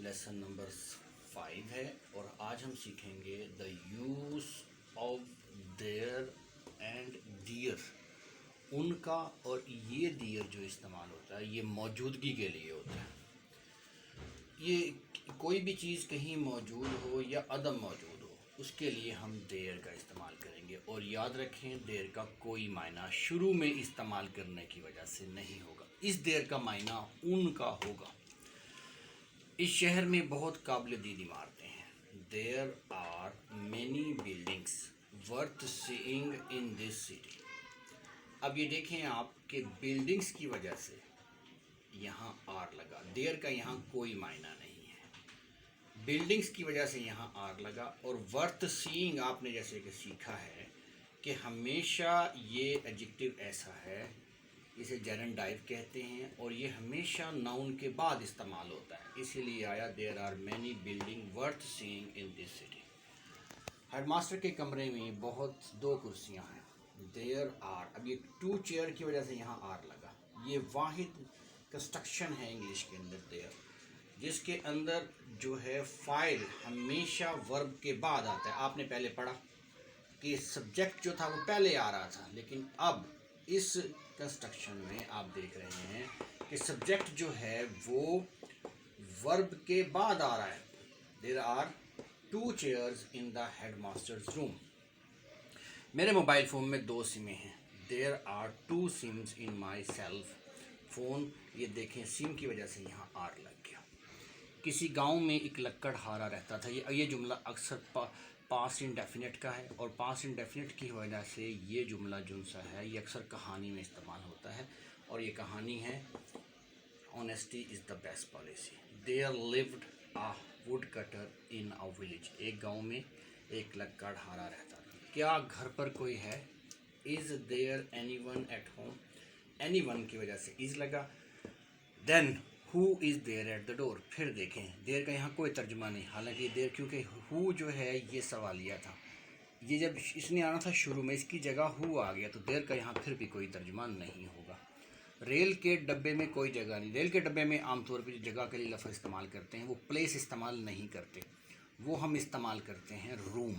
Lesson number 5 ہے اور آج ہم سیکھیں گے the use of their and there. ان کا اور یہ دیئر جو استعمال ہوتا ہے یہ موجودگی کے لیے ہوتا ہے. یہ کوئی بھی چیز کہیں موجود ہو یا عدم موجود ہو اس کے لیے ہم دیر کا استعمال کریں گے. اور یاد رکھیں دیر کا کوئی معنی شروع میں استعمال کرنے کی وجہ سے نہیں ہوگا. اس دیر کا معنی ان کا ہوگا. اس شہر میں بہت قابل دید عمارتیں ہیں. There are many buildings worth seeing in this city. اب یہ دیکھیں آپ کہ بلڈنگس کی وجہ سے یہاں آر لگا. دیر کا یہاں کوئی معنی نہیں ہے. بلڈنگس کی وجہ سے یہاں آر لگا. اور ورتھ سیئنگ آپ نے جیسے کہ سیکھا ہے کہ ہمیشہ یہ ایڈجیکٹو ایسا ہے اسے جرنڈائیو کہتے ہیں اور یہ ہمیشہ ناؤن کے بعد استعمال ہوتا ہے. اسی لیے آیا there are many building worth seeing in this city. Head master کے کمرے میں بہت 2 کرسیاں ہیں. There are. اب یہ 2 چیئر کی وجہ سے یہاں آر لگا. یہ واحد کنسٹرکشن ہے انگلش کے اندر دیر جس کے اندر جو ہے فاعل ہمیشہ ورب کے بعد آتا ہے. آپ نے پہلے پڑھا کہ سبجیکٹ جو تھا وہ پہلے آ رہا تھا لیکن اب اس کنسٹرکشن میں آپ دیکھ رہے ہیں کہ سبجیکٹ جو ہے وہ ورب کے بعد آ رہا ہے. There are 2 chairs in the head masters room. میرے موبائل فون میں 2 سمیں ہیں. There are 2 sims in my cell phone. یہ دیکھیں سم کی وجہ سے یہاں آر لگ گیا. کسی گاؤں میں ایک لکڑ ہارا رہتا تھا. یہ جملہ اکثر پاسٹ انڈیفینٹ کا ہے اور پاسٹ انڈیفینٹ کی وجہ سے یہ جملہ جو سا ہے یہ اکثر کہانی میں استعمال ہوتا ہے اور یہ کہانی ہے honesty is the best policy. There lived a woodcutter in a village. ایک گاؤں میں ایک لکڑ ہارا رہتا تھا. کیا گھر پر کوئی ہے؟ Is there anyone at home. Anyone کی وجہ سے از لگا. Then who is there at the door. پھر دیکھیں دیر کا یہاں کوئی ترجمہ نہیں. حالانکہ دیر کیونکہ ہو جو ہے یہ سوالیہ تھا. یہ جب اس نے آنا تھا شروع میں اس کی جگہ ہو آ گیا تو دیر کا یہاں پھر بھی کوئی ترجمہ نہیں ہوگا. ریل کے ڈبے میں کوئی جگہ نہیں. ریل کے ڈبے میں عام طور پہ جگہ کے لیے لفظ استعمال کرتے ہیں وہ پلیس استعمال نہیں کرتے. وہ ہم استعمال کرتے ہیں روم.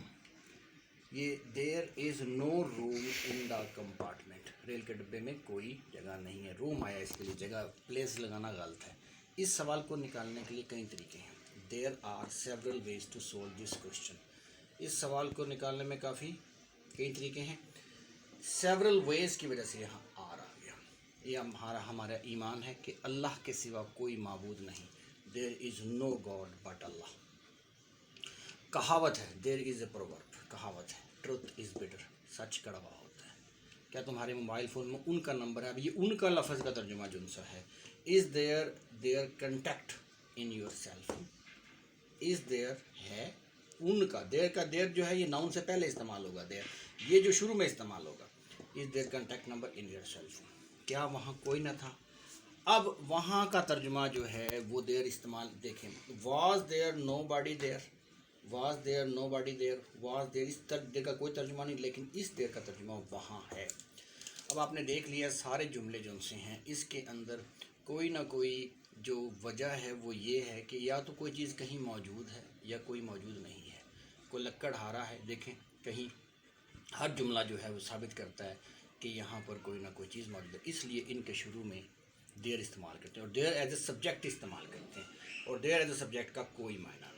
یہ دیر از نو روم ان دا کمپارٹمنٹ. ریل کے ڈبے میں کوئی جگہ نہیں ہے. روم آیا اس کے لیے جگہ پلیس لگانا غلط ہے. اس سوال کو نکالنے کے لیے کئی طریقے ہیں. There are several ways to solve this question. اس سوال کو نکالنے میں کئی طریقے ہیں. سیورل ویز کی وجہ سے یہاں آر آ گیا. یہ ہمارا ایمان ہے کہ اللہ کے سوا کوئی معبود نہیں. دیر از نو گاڈ بٹ اللہ. کہاوت ہے. دیر از اے پروورب. کہاوت ہے. Truth is better. سچ کڑوا ہوتا ہے. کیا تمہارے موبائل فون میں ان کا نمبر ہے؟ اب یہ ان کا لفظ کا ترجمہ جو سا ہے is there contact in your cell phone. Is there ہے ان کا. دیر جو ہے یہ ناؤن سے پہلے استعمال ہوگا. دیر یہ جو شروع میں استعمال ہوگا. Is there contact number in your cell phone. کیا وہاں کوئی نہ تھا؟ اب وہاں کا ترجمہ جو ہے وہ دیر استعمال دیکھیں. Was there nobody there. Was there nobody there. Was there. اس دیر کا کوئی ترجمہ نہیں لیکن اس دیر کا ترجمہ وہاں ہے. اب آپ نے دیکھ لیا سارے جملے جو سے ہیں اس کے اندر کوئی نہ کوئی جو وجہ ہے وہ یہ ہے کہ یا تو کوئی چیز کہیں موجود ہے یا کوئی موجود نہیں ہے. کوئی لکڑ ہارا ہے. دیکھیں کہیں ہر جملہ جو ہے وہ ثابت کرتا ہے کہ یہاں پر کوئی نہ کوئی چیز موجود ہے. اس لیے ان کے شروع میں دیر استعمال کرتے ہیں اور دیر ایز اے سبجیکٹ استعمال کرتے ہیں اور دیر ایز اے سبجیکٹ کا کوئی معنی